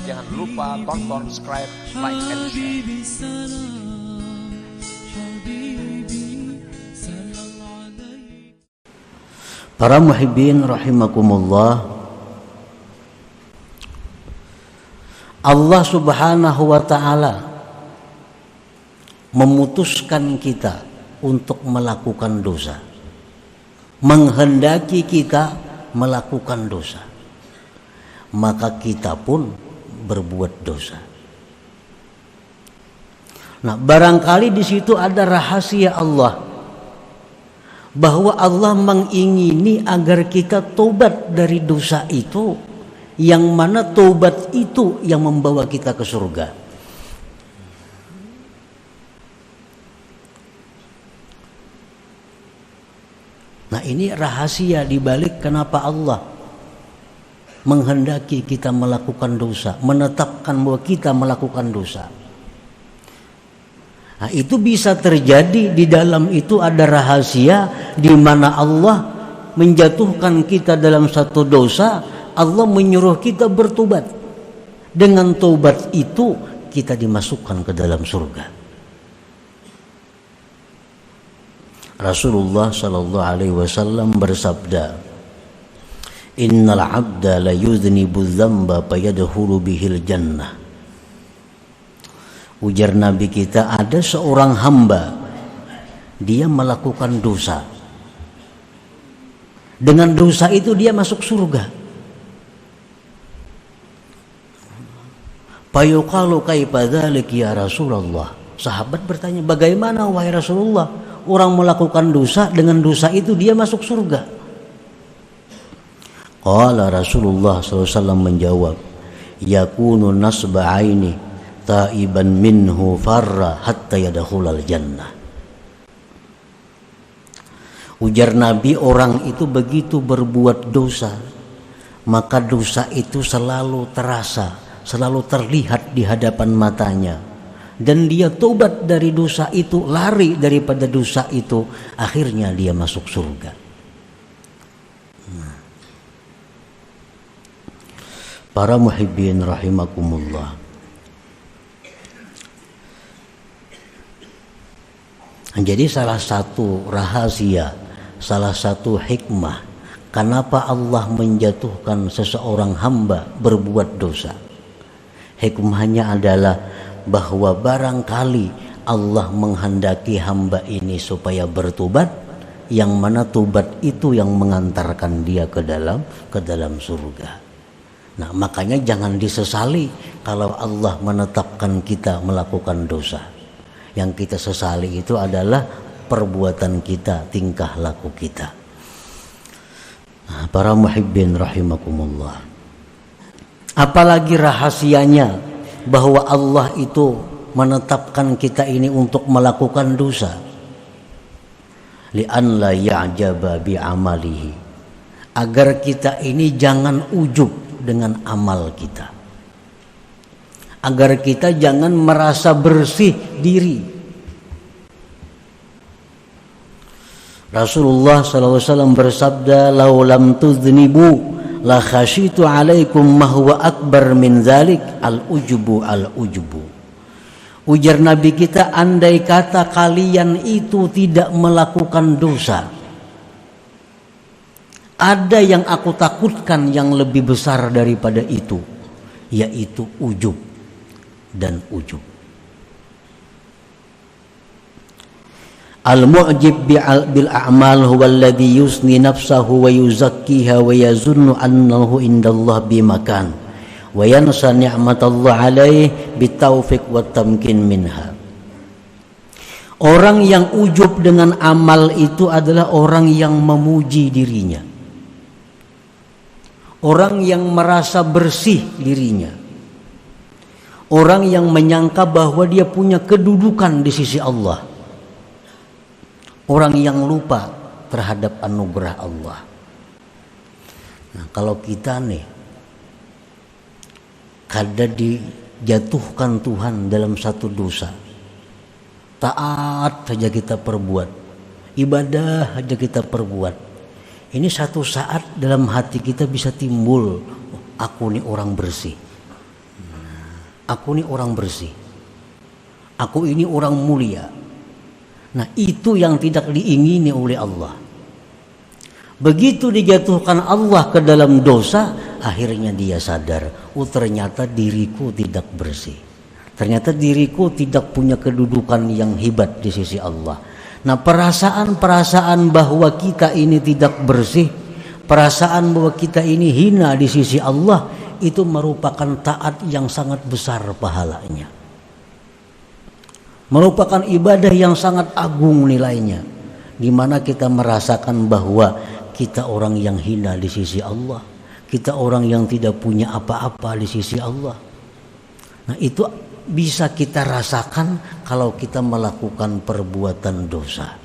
Jangan lupa tonton, subscribe, like, and share. Para muhibbin rahimakumullah, Allah subhanahu wa ta'ala memutuskan kita untuk melakukan dosa, menghendaki kita melakukan dosa, maka kita pun berbuat dosa. Nah, barangkali di situ ada rahasia Allah, bahwa Allah mengingini agar kita tobat dari dosa itu, yang mana tobat itu yang membawa kita ke surga. Nah, ini rahasia dibalik kenapa Allah menghendaki kita melakukan dosa, menetapkan bahwa kita melakukan dosa. Nah, itu bisa terjadi, di dalam itu ada rahasia di mana Allah menjatuhkan kita dalam satu dosa, Allah menyuruh kita bertobat. Dengan tobat itu kita dimasukkan ke dalam surga. Rasulullah sallallahu alaihi wasallam bersabda, "Innal 'abda la yudhnibu dzamba fayadkhulu bihil jannah." Ujar Nabi kita, ada seorang hamba, dia melakukan dosa. Dengan dosa itu dia masuk surga. Fayuqalu kaifa dzalik ya Rasulullah. Sahabat bertanya, bagaimana wahai Rasulullah, orang melakukan dosa, dengan dosa itu dia masuk surga? Qala Rasulullah SAW menjawab, yakunu nasba aini taiban minhu farra hatta yadkhulal jannah. Ujar Nabi, orang itu begitu berbuat dosa, maka dosa itu selalu terasa, selalu terlihat di hadapan matanya, dan dia tobat dari dosa itu, lari daripada dosa itu, akhirnya dia masuk surga. Para muhibbin rahimakumullah, jadi salah satu rahasia, salah satu hikmah kenapa Allah menjatuhkan seseorang hamba berbuat dosa, hikmahnya adalah bahwa barangkali Allah menghendaki hamba ini supaya bertobat, yang mana tobat itu yang mengantarkan dia ke dalam surga. Nah, makanya jangan disesali kalau Allah menetapkan kita melakukan dosa. Yang kita sesali itu adalah perbuatan kita, tingkah laku kita. Nah, para muhibbin rahimakumullah, apalagi rahasianya bahwa Allah itu menetapkan kita ini untuk melakukan dosa, li'an la ya'jaba bi'amalihi, agar kita ini jangan ujub dengan amal kita, agar kita jangan merasa bersih diri. Rasulullah SAW bersabda, "Lau lam tudznibu la khasyitu alaikum ma huwa akbar min dzalik al-ujubu al-ujubu." Ujar Nabi kita, andai kata kalian itu tidak melakukan dosa, ada yang aku takutkan yang lebih besar daripada itu, yaitu ujub dan ujub. Al-mu'jib bil a'mal huwa alladhi yusni nafsahu wa yuzakkiha wa yazunnu annahu indallah bimakan wa yansa ni'matallah alaih bitaufiq wa tamkin minha. Orang yang ujub dengan amal itu adalah orang yang memuji dirinya, orang yang merasa bersih dirinya, orang yang menyangka bahwa dia punya kedudukan di sisi Allah, orang yang lupa terhadap anugerah Allah. Nah, kalau kita nih kadang dijatuhkan Tuhan dalam satu dosa, taat saja kita perbuat, ibadah saja kita perbuat, ini satu saat dalam hati kita bisa timbul, aku ini orang bersih. Aku ini orang bersih. Aku ini orang mulia. Nah, itu yang tidak diingini oleh Allah. Begitu dijatuhkan Allah ke dalam dosa, akhirnya dia sadar, oh ternyata diriku tidak bersih. Ternyata diriku tidak punya kedudukan yang hebat di sisi Allah. Nah, perasaan-perasaan bahwa kita ini tidak bersih, perasaan bahwa kita ini hina di sisi Allah, itu merupakan taat yang sangat besar pahalanya. Merupakan ibadah yang sangat agung nilainya, di mana kita merasakan bahwa kita orang yang hina di sisi Allah, kita orang yang tidak punya apa-apa di sisi Allah. Nah, itu bisa kita rasakan kalau kita melakukan perbuatan dosa.